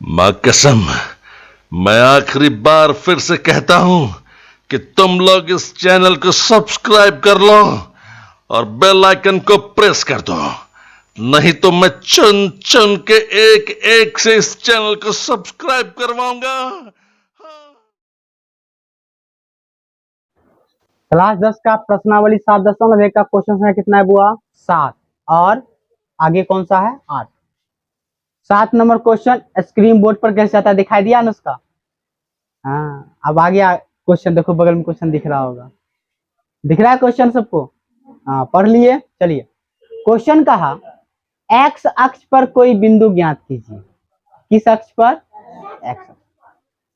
मां कसम, मैं आखिरी बार फिर से कहता हूं कि तुम लोग इस चैनल को सब्सक्राइब कर लो और बेल आइकन को प्रेस कर दो, नहीं तो मैं चुन चुन के एक एक से इस चैनल को सब्सक्राइब करवाऊंगा। क्लास 10 का प्रश्नावली 7.1 का क्वेश्चन है कितना है बुआ? 7 और आगे कौन सा है? 8। 7 नंबर क्वेश्चन स्क्रीन बोर्ड पर कैसे आता है दिखाई दिया ना उसका? हाँ, अब आगे क्वेश्चन देखो, बगल में क्वेश्चन दिख रहा होगा, दिख रहा है क्वेश्चन सबको? हाँ, पढ़ लिए। चलिए, क्वेश्चन कहा एक्स अक्ष पर कोई बिंदु ज्ञात कीजिए। किस अक्ष पर? एक्स,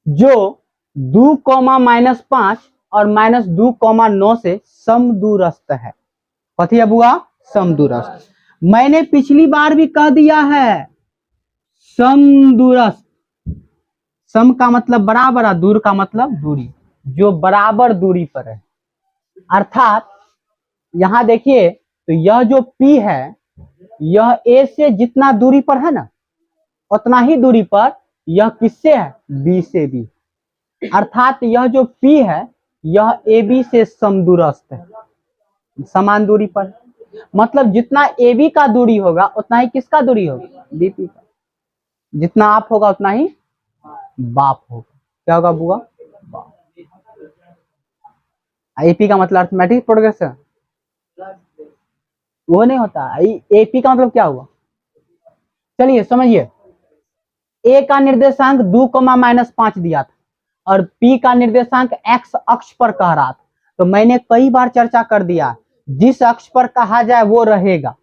जो 2,-5 और -2,9 से समदूरस्थ है। कथी है बुआ? समदूरस्थ। मैंने पिछली बार भी कह दिया है, समदूरस्थ। सम का मतलब बराबर, दूर का मतलब दूरी, जो बराबर दूरी पर है। अर्थात यहां देखिए, तो यह जो P है, यह A से जितना दूरी पर है ना, उतना ही दूरी पर यह किससे है? B से भी। अर्थात यह जो P है, यह AB से समदूरस्थ है, समान दूरी पर। मतलब जितना AB का दूरी होगा उतना ही किसका दूरी होगा? BP का। जितना आप होगा उतना ही बाप होगा। क्या होगा बुआ? बाप। AP का मतलब अर्थमेटिक प्रोग्रेशन, वो नहीं होता। AP का मतलब क्या हुआ? चलिए समझिए, A का निर्देशांक 2,-5 दिया था और P का निर्देशांक X अक्ष पर कह रहा था। तो मैंने कई बार चर्चा कर दिया, जिस अक्ष पर कहा जाए वो रहेगा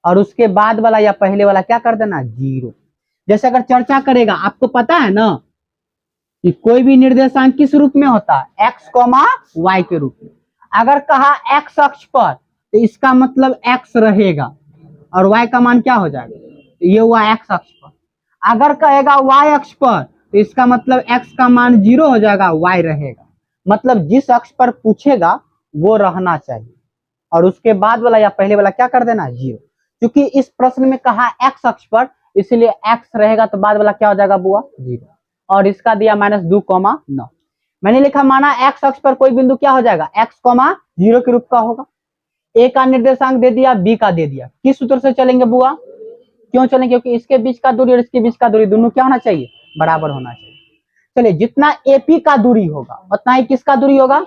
और उसके बाद वाला या पहले वाला क्या कर देना? 0। जैसे अगर चर्चा करेगा, आपको पता है ना कि कोई भी निर्देशांक किस रूप में होता है? X, Y के रूप में। अगर कहा X अक्ष पर तो इसका मतलब X रहेगा और Y का मान क्या हो जाएगा? ये हुआ X अक्ष पर। अगर कहेगा Y अक्ष पर तो इसका मतलब X का मान 0 हो जाएगा, Y रहेगा। मतलब जिस अक्ष पर पूछेगा वो रहना चाहिए और उसके बाद वाला या पहले वाला क्या कर देना? 0। क्योंकि इस प्रश्न में कहा X अक्ष पर, इसलिए X रहेगा तो बाद वाला क्या हो जाएगा बुआ? 0। और इसका दिया -2,9। मैंने लिखा माना X अक्ष पर कोई बिंदु क्या हो जाएगा? X, 0 के रूप का होगा। A का निर्देशांक दे दिया, B का दे दिया। किस सूत्र से चलेंगे बुआ? क्यों चलेंगे? क्योंकि इसके बीच का दूरी और इसके बीच का दूरी दोनों क्या होना चाहिए? बराबर होना चाहिए। चलिए, जितना AP का दूरी होगा उतना ही किसका दूरी होगा?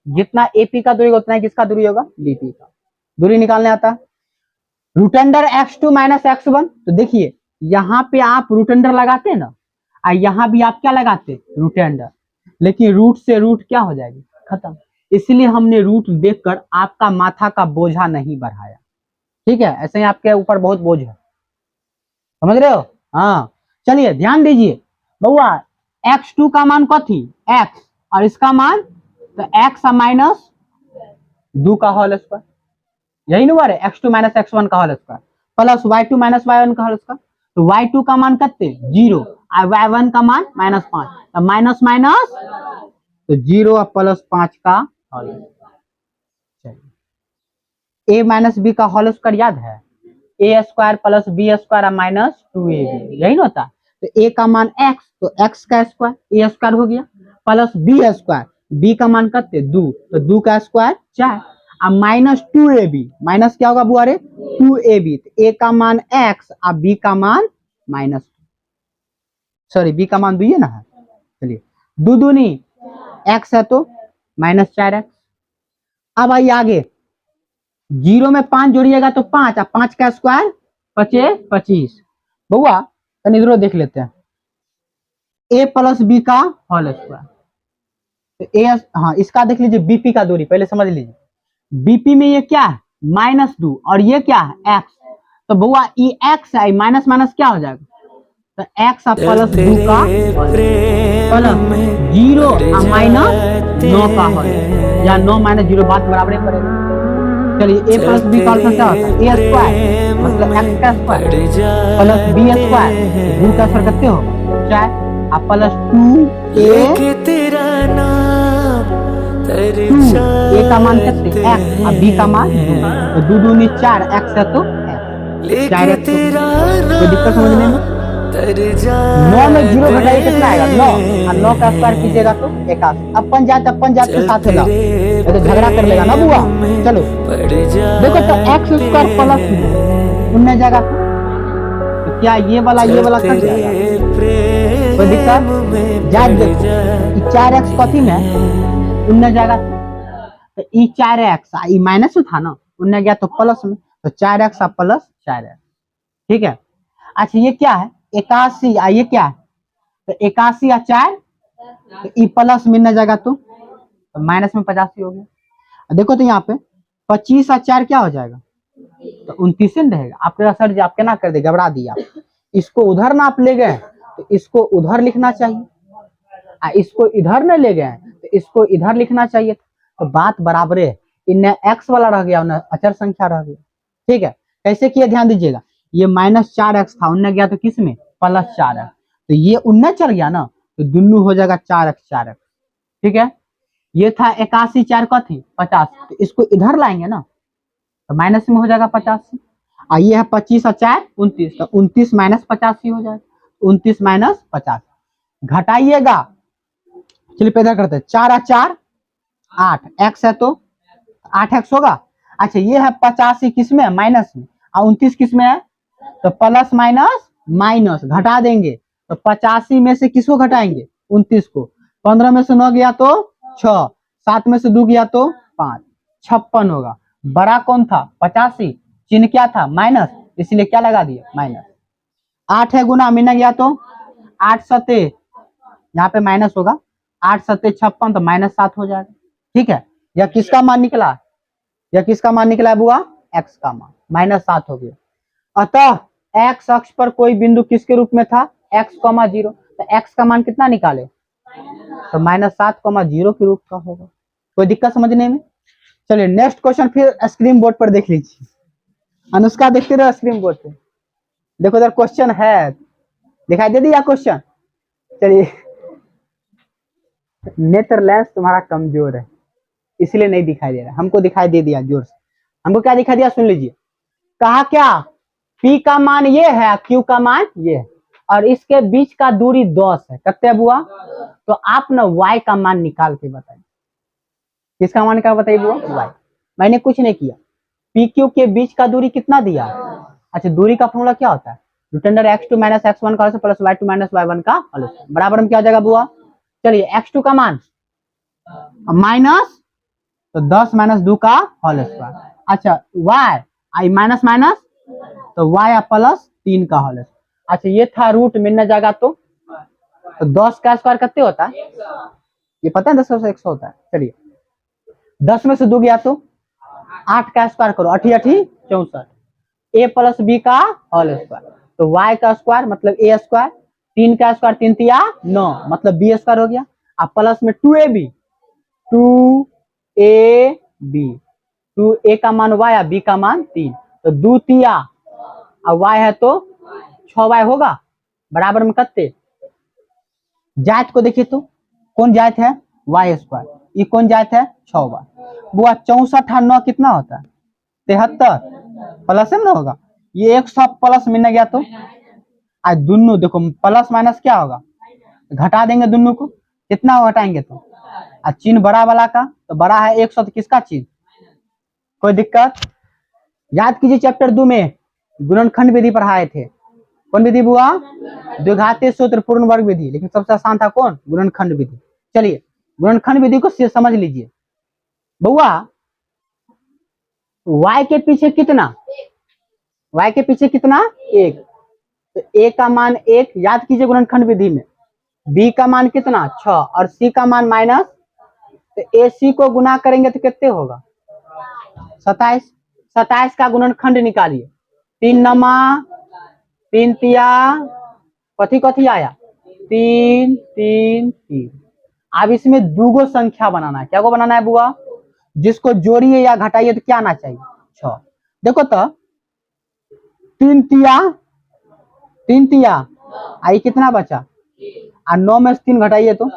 जितना AP का दूरी होगा उतना ही किसका दूरी होगा? BP का। दूरी निकालने आता है। Root under x2 - x1। तो देखिए, यहाँ पे आप रूट अंडर लगाते ना, और यहाँ भी आप क्या लगाते? Root under. लेकिन रूट से रूट क्या हो जाएगी? खत्म। इसलिए हमने रूट देखकर आपका माथा का बोझा नहीं बढ़ाया, ठीक है? ऐसे ही आपके ऊपर बहुत बोझ है, समझ रहे हो? हाँ, चलिए ध्यान दीजिए बउआ, x2 का मान कथी? x, और इसका मान तो x -2 का होल स्क्वायर, यही ना है? x2 - x1 का whole square plus y2 - y1 का होल स्क्वायर। तो y2 का मान कितने? 0 और y1 का मान -5। तो माइनस माइनस तो 0 और +5 का होल। a - b का होल स्क्वायर याद है? a² + b² -2ab, यही ना होता? तो a का मान x, तो x का स्क्वायर a² हो गया, प्लस b², b का मान कितने? 2, तो 2 का स्क्वायर 4, अब -2ab, माइनस क्या होगा बुआ रे? 2ab। तो a का मान x और b का मान b का मान 2 है ना? चलिए, 2 दूनी x है तो -4x। अब आइए आगे, 0 में 5 जोड़िएगा तो 5, और 5 का स्क्वायर 25। बउआ तनी इधरो देख लेते हैं, a + b का होल स्क्वायर। तो a, हाँ इसका देख लीजिए, BP का दूरी पहले समझ लीजिए। BP में ये क्या है? -2 और ये क्या है? x। तो बउआ ये x है, माइनस माइनस क्या हो जाएगा? तो x + 2 का प्लस 0 और -9 का होल, या 9 - 0 बात बराबर करेगा। चलिए, a + b का अर्थ क्या होता है? a² मतलब x का स्क्वायर प्लस b², 2 का स्क्वायर कितने होगा? 4, और प्लस 2a का मान कितने? x और b का मान 2, तो 2 दूनी 4, x है तो x, 4x। कोई दिक्कत समझने में? 9 में 0 घटाइए कितना आएगा 9, और 9 का स्क्वायर कीजिएगा तो 81। अपन जात के साथ लाओ, ये तो झगड़ा कर लेगा ना बुआ। चलो देखो तो x स्क्वायर प्लस में उन्ने जगह तो क्या ये वाला कट जाएगा, कोई दिक्कत जात। देखो 4x कथी में उन्ने जगह तो ई 4x ई माइनस में था ना, उन्ने गया तो प्लस में, तो 4x प्लस 4x। ठीक है। अच्छा ये क्या है 81, ये क्या है तो 81 या 4, तो ई प्लस में न जाएगा तो माइनस में 85 हो गया। देखो तो यहाँ पे 25 और 4 क्या हो जाएगा तो 29 रहेगा। आपके सर जी आप क्या कर दे, घबरा दिया। इसको उधर ना आप ले गए तो इसको उधर लिखना चाहिए, इसको इधर न ले गए तो इसको इधर लिखना चाहिए। तो बात बराबर है, इन्हें x वाला रह गया, उन्हें अचर संख्या रह गया। ठीक है। कैसे किया ध्यान दीजिएगा, ये -4x था, उन्हें गया तो किस में +4x, तो ये उन्हें चल गया ना, तो दुनू हो जाएगा 4x। ठीक है। ये था 81 4 का थी 50, तो इसको इधर लाएंगे ना तो माइनस में हो जाएगा 85। और ये है 25 और 4 29, तो 29 - 85 हो जाएगा, 29 - 50 घटाइएगा। चलिए इधर करते हैं, 4 और 4 8, x है तो 8x होगा। अच्छा ये है 85 किस में माइनस में, और 29 किस में है तो प्लस माइनस माइनस घटा देंगे, तो 85 में से किसको घटाएंगे 29 को, 15 में से 9 गया तो 6, 7 में से 2 गया तो 5, 56 होगा। बड़ा कौन था 85, चिन्ह क्या था माइनस, इसलिए क्या लगा दिया माइनस। 8 है गुना मिना गया तो 8 सते, यहाँ पे माइनस होगा, 8 सते 56, तो -7 हो जाएगा। ठीक है। यह किसका मान निकला, है बुआ x का मान -7 हो गया। अतः x अक्ष पर कोई बिंदु किसके रूप में था x, 0, तो x का मान कितना निकाले तो -7, 0 के रूप का होगा। कोई दिक्कत समझने में। चलिए नेक्स्ट क्वेश्चन फिर स्क्रीन बोर्ड पर देख लीजिए, अनुष्का देखते रहो स्क्रीन बोर्ड पे, देखो इधर क्वेश्चन है, दिखाई दे दिया क्वेश्चन। चलिए नेत्र लेंस तुम्हारा कमजोर है इसलिए नहीं दिखाई दे रहा, हमको दिखाई दे दिया जोर से। हमको क्या दिखाई दिया सुन लीजिए, कहा क्या P का मान ये है, Q का मान ये है, और इसके बीच का दूरी 10 है। कितने बुआ, तो आप ना Y का मान निकाल के बताइए। किसका मान क्या बताइए बुआ, Y। मैंने कुछ नहीं किया, PQ के बीच का दूरी कितना दिया। अच्छा दूरी का फॉर्मूला क्या होता है, √x2 - x1 का प्लस y2 - y1 का होल स्क्वायर बराबर में क्या हो जाएगा बुआ। चलिए x2 का मान माइनस तो 10 - 2 का होल स्क्वायर। अच्छा y आई माइनस माइनस तो y प्लस 3 का होल स्क्वायर। अच्छा ये था रूट मिलने जाएगा तो 10 का स्क्वायर कितने होता है, ये पता है 10 से 100 होता है। चलिए 10 में से 2 गया तो 8 का स्क्वायर करो, 8 × 8 64, a प्लस b का होल स्क्वायर, तो y का स्क्वायर मतलब a स्क्वायर, 3 का स्क्वायर 3 × 3 9 मतलब b स्क्वायर हो गया, अब प्लस में 2ab 2a का मान y या b का मान 3, तो 2 तिया और y है तो 6y होगा बराबर में कितने। जात को देखिए तो कौन जात है y स्क्वायर, ये कौन जात है 6y। बुआ 64 और 9 कितना होता है 73, प्लस है ना होगा, ये 100 प्लस मिलने गया तो आज दोनों देखो प्लस माइनस क्या होगा घटा देंगे, दोनों को कितना घटाएंगे तो आज चिन्ह बड़ा वाला का तो बड़ा है 100, तो किसका चिन्ह। कोई दिक्कत। याद कीजिए चैप्टर 2 में गुणनखंड विधि पढ़ाए थे, कौन विधि बुआ, द्विघातीय सूत्र पूर्ण वर्ग विधि, लेकिन सबसे आसान था कौन गुणनखंड विधि। चलिए गुणनखंड विधि को समझ लीजिए। बुआ y के पीछे कितना, y के पीछे कितना 1, तो a का मान 1 याद कीजिए गुणनखंड विधि में, b का मान कितना 6 और c का मान माइनस, तो ac को गुना करेंगे तो कितने होगा 27, 27 का गुणनखंड निकालिए, 3 नमा 3 तिया कथी कथी आया 3 3 3। अब इसमें दूगो संख्या बनाना है, क्या को बनाना है बुआ, जिसको जोड़िए या घटाइए तो क्या आना चाहिए 6। देखो तो 3 तिया आई कितना बचा, और 9 में से 3 घटाइए तो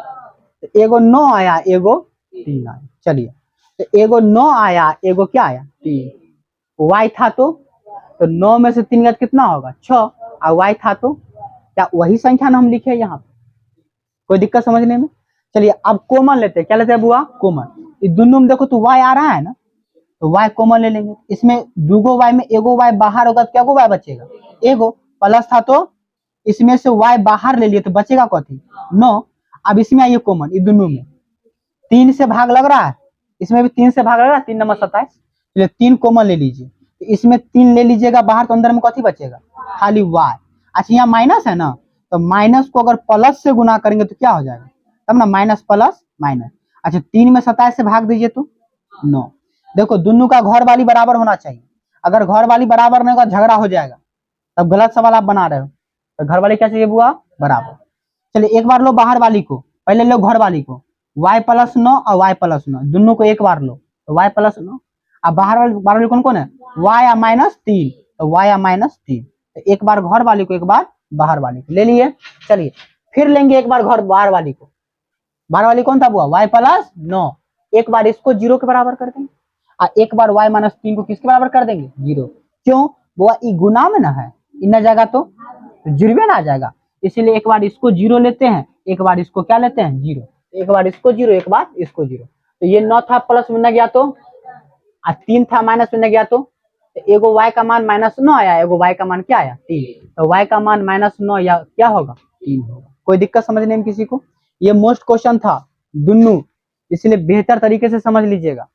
एगो 9 आया एगो 3 आया। चलिए तो एगो 9 आया एगो क्या आया 3, y था तो 9 में से 3 कितना होगा 6, और y था तो क्या वही संख्या ना हम लिखे यहाँ पे? कोई दिक्कत समझने में? चलिए अब कॉमन लेते हैं। क्या लेते हैं बुआ? कॉमन। इस दोनों में देखो तो y आ रहा है ना, तो y कॉमन ले लेंगे। इसमें दूगो y में एगो y बाहर होगा तो क्या y बचेगा? एगो। प्लस था तो इसमें से y बाहर ले लिए तो बचेगा कथी? 9। अब इसमें आइए कॉमन, इस दोनों में 3 से भाग लग रहा है, इसमें भी 3 से भाग लग रहा है, 3 नंबर 27। चलिए 3 कॉमन ले लीजिए, तो इसमें 3 ले लीजिएगा बाहर, तो अंदर में कथी बचेगा? खाली y। अच्छा यहाँ माइनस है ना, तो माइनस को अगर प्लस से गुना करेंगे तो क्या हो जाएगा? तब ना माइनस प्लस माइनस। अच्छा 3 में 27 से भाग दीजिए तो 9। देखो दोनों का घर वाली बराबर होना चाहिए, अगर घर वाली बराबर नहीं होगा झगड़ा हो जाएगा, तब गलत सवाल आप बना रहे हो। तो घर वाली क्या चाहिए बुआ? बराबर। चलिए एक बार लो बाहर वाली को, पहले लो घर वाली को। y प्लस 9 और y प्लस 9 दोनों को एक बार लो, तो y प्लस 9। अब बाहर वाली कौन कौन है? y या माइनस 3, तो y या माइनस 3। तो एक बार घर वाली को, एक बार बाहर वाली को ले लिए। चलिए फिर लेंगे एक बार घर बाहर वाली को। बाहर वाली कौन था बुआ? y plus 9। एक बार इसको 0 के बराबर कर देंगे, और एक बार y माइनस 3 को किसके बराबर कर देंगे? 0। क्यों बुआ? ई गुना में ना है, इन जाएगा तो 0 ना आ जाएगा, इसीलिए एक बार इसको 0 लेते हैं, एक बार इसको क्या लेते हैं? 0। एक बार इसको 0, एक बार इसको 0। तो ये 9 था प्लस में न गया तो, 3 था माइनस में न गया तो एगो y का मान -9 आया, एगो y का मान क्या आया? 3। तो y का मान -9 या क्या होगा? 3 होगा। कोई दिक्कत समझने में किसी को? ये मोस्ट क्वेश्चन था दोनों, इसलिए बेहतर तरीके से समझ लीजिएगा।